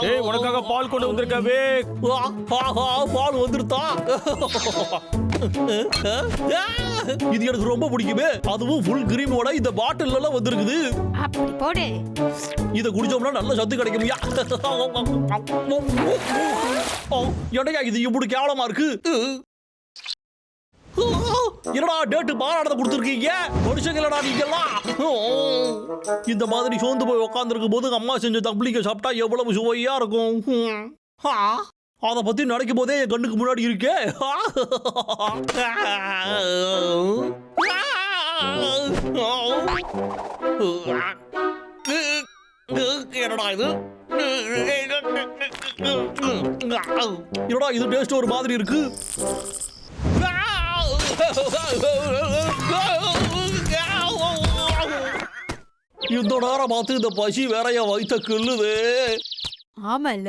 ஏய் உனக்காக பால் கொண்டு வந்திருக்கவே. பால் வந்துருத்தா? இது எனக்கு ரொம்ப பிடிக்குமே. அதுவும் ஃபுல் கிரீமோட இந்த பாட்டில் எல்லாம் வந்திருக்குது. அப்படி போடு. இத குடிச்சோம்னா நல்ல சத்து கிடைக்கும்யா. என்னடா இது இப்படி கேவலமா இருக்கு? என்னடா டேட்டு பாராடத்தை கொடுத்துருக்கீங்க? மனுஷங்களடா நீங்கெல்லாம். இந்த மாதிரி சோர்ந்து போய் உட்காந்துருக்கும் போது அம்மா செஞ்ச தப்ளிக்க சாப்பிட்டா எவ்வளவு சுவையா இருக்கும். அதை பத்தி நினைக்கும் போதே என் கண்ணுக்கு முன்னாடி இருக்கே. என்னடா இது? என்னடா இது டேஸ்ட் ஒரு மாதிரி இருக்கு. இந்த நேரம் பார்த்து இந்த பசி வேற என் வயிற்ற கிள்ளுது. ஆமால.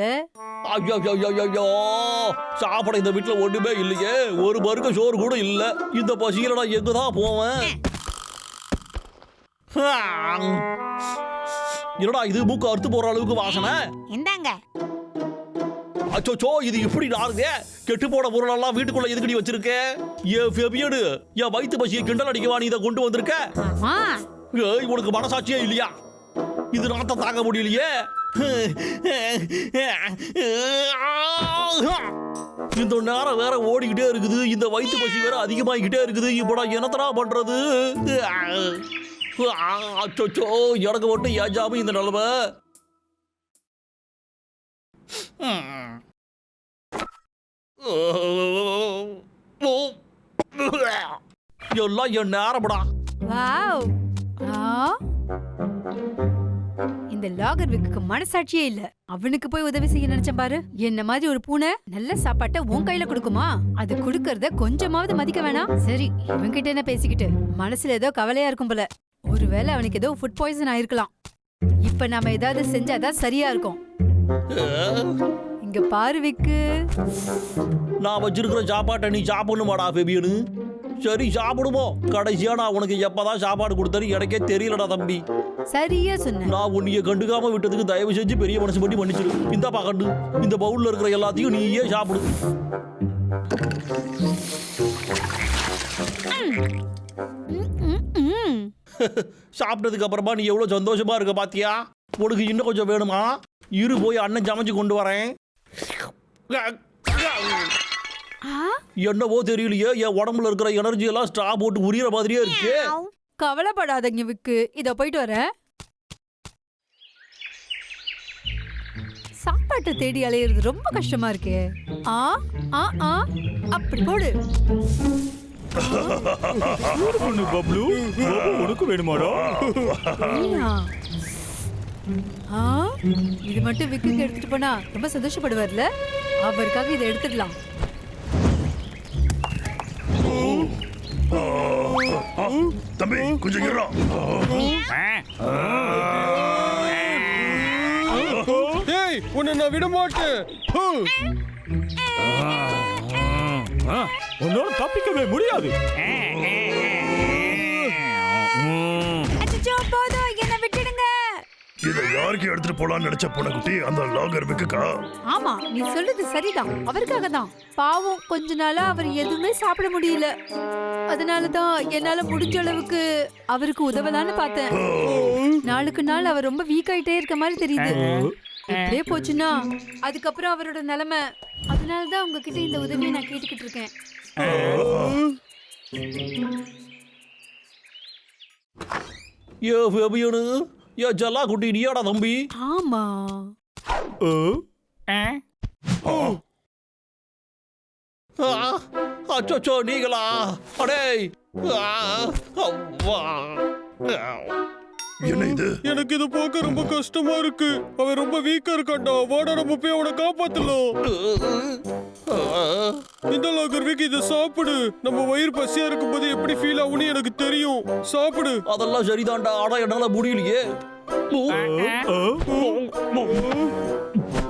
சாப்பிட இந்த வீட்டுல ஒண்ணுமே இல்லையே. ஒரு பருக்க சோறு கூட இல்ல. இந்த பசியில நான் எங்கதான் போவேன்? என்னடா இது மூக்கு அறுத்து போற அளவுக்கு வாசனை. இந்தாங்க. அச்சோ இது இப்படி நாருங்க. கெட்டு போன பொருள் எல்லாம் வீட்டுக்குள்ள எதுக்கடி வச்சிருக்க? என் வயிற்று பசியை கிண்டல் அடிக்கவா நீ இதை கொண்டு வந்திருக்க? உனக்கு மனசாட்சியே இல்லையா? இது நாத்த தாங்க முடியலையே. இந்த நேரம் வேற ஓடிக்கிட்டே இருக்குது. இந்த வயிற்று பசி வேற அதிகமாகிக்கிட்டே இருக்குது. இப்ப நான் என்னத்தடா பண்றது? அச்சோ எனக்கு மட்டும் ஏன் ஜாமி இந்த நிலைமை? எல்லாம் என் நேரம்டா. வாவ். இந்த லாகர் விக்கு மனசாட்சியே இல்ல. அவனுக்கு போய் உதவி செய்ய நினைச்சேன் பாரு. என்ன மாதிரி ஒரு பூனை நல்ல சாப்பாட்டை உன் கையில கொடுக்குமா? அது கொடுக்கறத கொஞ்சமாவது மதிக்க வேணாம்? சரி, இவன்கிட்ட என்ன பேசிக்கிட்டு? மனசுல ஏதோ கவலையா இருக்கும் போல. ஒருவேளை அவனுக்கு ஏதோ ஃபுட் பாய்சன் ஆயிருக்கலாம். இப்ப நாம ஏதாவது செஞ்சாதான் சரியா இருக்கும். இங்க பாரு விக்கு, நான் வச்சிருக்கிற சாப்பாட்டை நீ சாப்பிடணுமாடா பேபியனு? சரி சாப்பிடுவோம். கடைசியா நான் உனக்கு எப்பதான் சாப்பாடு கொடுத்தேன்னு எனக்கே தெரியலடா தம்பி. சரியா சொன்ன. நான் உன்னைய கண்டுக்காம விட்டதுக்கு தயவு செஞ்சு பெரிய மனசு பண்ணி மன்னிச்சிரு. இந்த பாக்கண்டு இந்த பவுல்ல இருக்கிற எல்லாத்தையும் நீயே சாப்பிடு. சாப்பிட்டதுக்கு அப்புறமா நீ எவ்வளவு சந்தோஷமா இருக்க பாத்தியா? உனக்கு இன்னும் கொஞ்சம் வேணுமா? இரு போய் அண்ணன் சமைச்சு கொண்டு வரேன். என்னவோ தெரியலையே, என் உடம்புல இருக்கிற எனர்ஜி எல்லாம் ஸ்ட்ரா போட்டு உரியற மாதிரியே இருக்கு. கவலைப்படாதீங்க விக்கு, இத போயிட்டு வரேன். சாப்பாட்டை தேடி அலையிறது ரொம்ப கஷ்டமா இருக்கே. அப்படி போடு. பப்ளு உனக்கு வேணுமாடா? இது மட்டும் விக்குக்கு எடுத்துட்டு போனா ரொம்ப சந்தோஷப்படுவார்ல. அவருக்காக இதை எடுத்துடலாம். தம்பி கொஞ்சம் இருடா. டேய் உன்னை நான் விட மாட்டேன். உன்னால தப்பிக்கவே முடியாது. இதை யாருக்கு எடுத்துட்டு போலான்னு நினைச்ச பொண்ணக்குட்டி அந்த லாகர் விக்குக்கா? ஆமா, நீ சொல்றது சரிதான். அவருக்காக தான். பாவம், கொஞ்ச நாளா அவர் எதுவுமே சாப்பிட முடியல. அதனாலதான் என்னால முடிஞ்ச அளவுக்கு அவருக்கு உதவலான்னு பார்த்தேன். நாளுக்கு நாள் அவர் ரொம்ப வீக் ஆயிட்டே இருக்க மாதிரி தெரியுது. இப்படியே போச்சுன்னா அதுக்கப்புறம் அவரோட நிலைமை. அதனாலதான் உங்ககிட்ட இந்த உதவியை நான் கேட்டுக்கிட்டு இருக்கேன். ஜல்லா குட்டி நீயாடா தம்பி? ஆமா. அச்சோ நீங்களா? அடே என்ன இது? எனக்கு இது போக்க ரொம்ப கஷ்டமா இருக்கு. அவன் ரொம்ப வீக்கா இருக்கான்டா. வாடா நம்ம போய் அவனை காப்பாத்தலாம். இந்த லாகர் விக்கு இதை சாப்பிடு. நம்ம வயிறு பசியா இருக்கும்போது எப்படி ஃபீல் ஆகும்னு எனக்கு தெரியும். சாப்பிடு. அதெல்லாம் சரிதான்டா. ஆனா என்னால முடியலையே.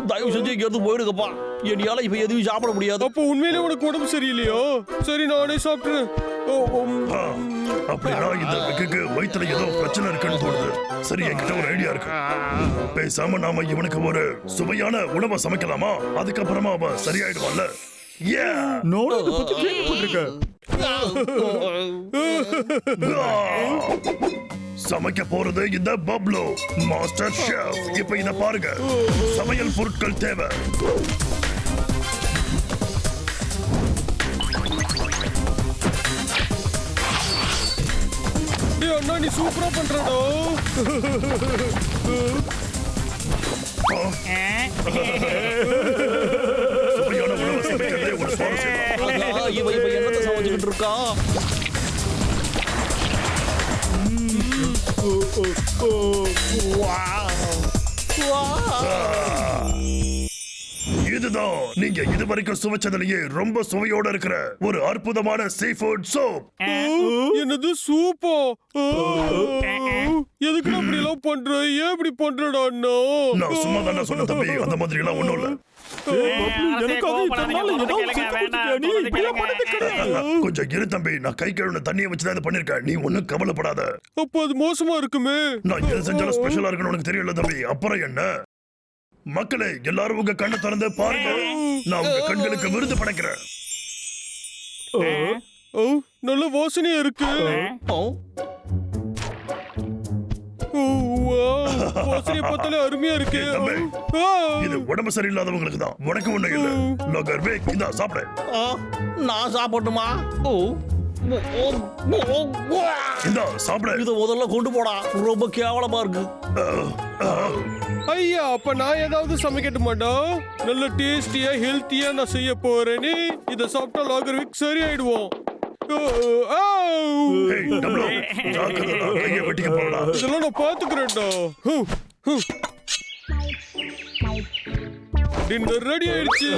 தயவு செஞ்சு இங்க இருந்து போயிடுங்கப்பா. என்னால இப்ப எதுவும் சாப்பிட முடியாது. அப்போ உண்மையிலே உனக்கு உடம்பு சரியில்லையோ? சரி நானே சாப்பிட்டுறேன். அப்படின்னா இந்த விக்குக்கு வயித்துல ஏதோ பிரச்சனை இருக்குன்னு தோணுது. சரி, என்கிட்ட ஒரு ஐடியா இருக்கு. பேசாம நாம இவனுக்கு ஒரு சுவையான உணவை சமைக்கலாமா? அதுக்கப்புறமா அவன் சரியாயிடுவான்ல. நானும் இதை பத்தி கேள்விப்பட்டிருக்கேன். சமைக்க போறது இந்த பப்ளு மாஸ்டர் ஷெஃப். இப்ப இத பாருங்க, சமையல் பொருட்கள் தேவை. டேய் அண்ணா, நீ சூப்பரா பண்றடா. சுவையான உணவை சமைக்கிறதே ஒரு சுவாரஸ்யம் தான். இவ என்னத்தை சமைச்சுக்கிட்டு இருக்கா? இதுதான் நீங்க இதுவரைக்கும் சுவைச்சதுலயே ரொம்ப சுவையோட இருக்கிற ஒரு அற்புதமான சீ ஃபுட் சூப். என்னது சூப்பா? எதுக்கு அப்படி எல்லாம் பண்ற? ஏன் இப்படி பண்றடா அண்ணா? நான் சும்மா தானே சொன்ன தம்பி, அந்த மாதிரி எல்லாம் ஒண்ணும் இல்ல. எனக்காக இத்தனை நாள் ஏதோ செஞ்சு கொடுத்துட்டியா நீ? இப்படிலாம் பண்ணது கிடையாது. கொஞ்சம் இரு தம்பி, நான் கை கழுவுன தண்ணியை வச்சுதான் இதை பண்ணிருக்கேன். நீ ஒண்ணும் கவலைப்படாத. அப்போ அது மோசமா இருக்குமே. நான் எது செஞ்சாலும் ஸ்பெஷலா இருக்குன்னு உனக்கு தெரியல தம்பி. அப்புறம் என்ன? மக்களே, எல்லாரும் உங்க கண்ணை திறந்து பாருங்க. நான் உங்க கண்களுக்கு விருது படைக்கிறேன். ஓ, நல்ல வாசனையா இருக்கு. ஓ, ஓ, வாவ், வாசனையை பார்த்தாலே அருமையா இருக்கு. தம்பி, ஆ, இது உடம்பு சரியில்லாதவங்களுக்கு தான். உனக்கு ஒண்ணு இல்ல. லோகர் வேக், இந்தா சாப்பிடு. நான் சாப்பிடணுமா? ஓ, இந்தா சாப்பிடு. இத முதல்ல கொண்டு போடா. ரொம்ப கேவலமா இருக்கு. ஐயா, அப்ப நான் ஏதாவது சமைக்கட்டுமாடா? நல்ல டேஸ்டியா ஹெல்த்தியா நான் செய்ய போறேனே. இத சாப்பிட்டா லாகர் வீக் சரியாயிடுவோம். ஏய், டப்ளு, ஜாக்கிரதைடா, கையை வெட்டிக்க போறடா. இதெல்லாம் நான் பாத்துக்கிறேன்டா. டின்னர் ரெடி ஆயிடுச்சு.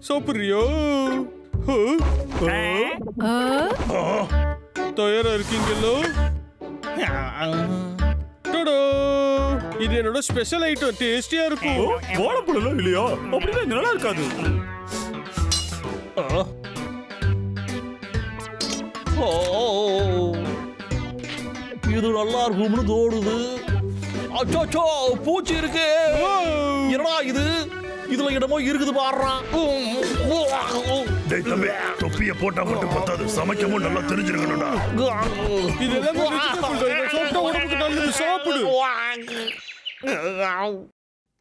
சாப்பிடுறியோ? தயாரா இருக்கீங்களோ? டடா! இது என்னோட ஸ்பெஷல் ஐட்டம். டேஸ்டியா இருக்கும். வாழைப்பழம் இல்லையா? அப்படின்னா இது நல்லா இருக்காது. இது நல்லா இருக்கும்னு தோணுது. அச்சோ, பூச்சி இருக்கு. என்னடா இது? இதுல இடமோ இருக்குது பாடுறான். டேய் தம்பி, தொப்பியை போட்டா மட்டும் பத்தாது, சமைக்கவும் நல்லா தெரிஞ்சிருக்கணும்டா. இது எல்லாமே vegetable தான். இதை சாப்பிட்டா உடம்புக்கு நல்லது. சாப்பிடு.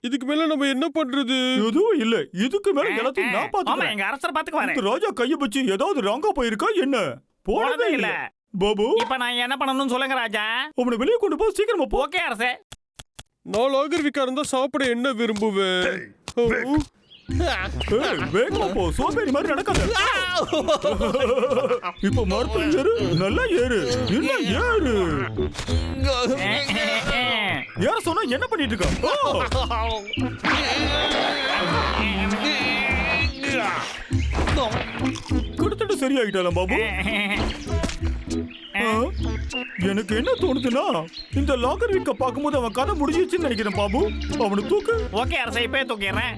இதுக்கு மேல நம்ம என்ன பண்றது? எதுவும் இல்ல. இதுக்கு மேல எல்லாத்தையும் நான் ஆமா, பாத்துக்கிறேன். எங்க அரசர் பாத்துக்குவாரு. இந்த ராஜா கைய வச்சு ஏதாவது ராங்கா போயிருக்கா என்ன? போனதே இல்ல. பாபு, இப்ப நான் என்ன பண்ணணும்னு சொல்லுங்க ராஜா. அவனை வெளியே கொண்டு போ, சீக்கிரமா போ. ஓகே அரசே. நான் லாகர் வீக்கா இருந்தா சாப்பிட என்ன விரும்புவேன்? டேய், வேக். ஏய், வேகமா போ, சோம்பேறி மாதிரி நடக்காத. இப்ப மரத்துல ஏறு, நல்லா ஏறு. என்ன ஏறு? ஏற சொன்னா என்ன பண்ணிட்டு இருக்க? கொடுத்துட்டு சரியாயிட்டாலாம் பாபு. எனக்கு என்ன தோணுதுன்னா, இந்த லாகர் வீக்க பார்க்கும்போது அவன் கதை முடிஞ்சிச்சுன்னு நினைக்கிறேன் பாபு. அவனை தூக்கு. ஓகே அரசே, இப்பே தூக்கிடுறேன்.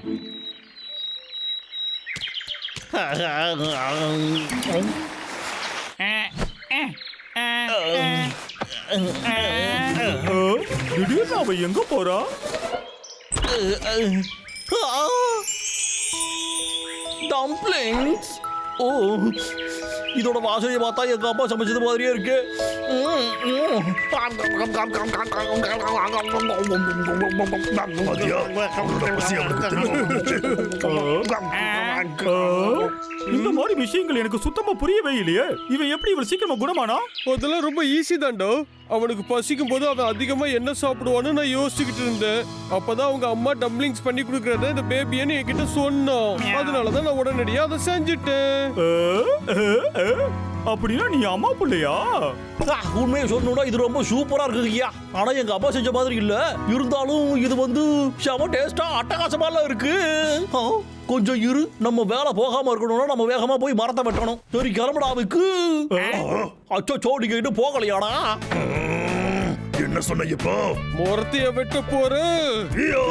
திடீர்னு அவன் எங்க போறா? டம்ப்ளிங்ஸ். ஓ, இதோட வாசனையை பார்த்தா எங்க அப்பா சமைச்சது மாதிரியே இருக்கு. பாத்தியா, அவனோட பசி அவனுக்கு திரும்ப வந்துச்சு. இந்த மாதிரி விஷயங்கள் எனக்கு சுத்தமா புரியவே இல்லையே. இவன் எப்படி இவ்வளவு சீக்கிரமா குணமானா? அதெல்லாம் ரொம்ப ஈஸி தான்டா. அவனுக்கு பசிக்கும் போது அவன் அதிகமா என்ன சாப்பிடுவான்னு நான் யோசிச்சுக்கிட்டு இருந்தேன். அப்பதான் அவங்க அம்மா டம்ப்ளிங்ஸ் பண்ணி கொடுக்கறத இந்த பேபின்னு என்கிட்ட சொன்னான். அதனாலதான் நான் உடனடியா அதை செஞ்சுட்டேன். அப்படின்னா நீ அம்மா பிள்ளையா? உண்மையை சொல்லணும்னா இது ரொம்ப சூப்பரா இருக்குங்கய்யா. ஆனா எங்க அப்பா செஞ்ச மாதிரி இல்ல. இருந்தாலும் இது வந்து செம டேஸ்டா அட்டகாசமா இருக்கு. கொஞ்சம் இரு, நம்ம வேலை போகாம இருக்கணும்னா நம்ம வேகமா போய் மரத்தை வெட்டணும். சரி கிளம்புடாவுக்கு. அச்சோ நீங்க இன்னும் போகலையாடா? என்ன சொன்ன இப்போ? மரத்தைய வெட்ட போற ஐயோ!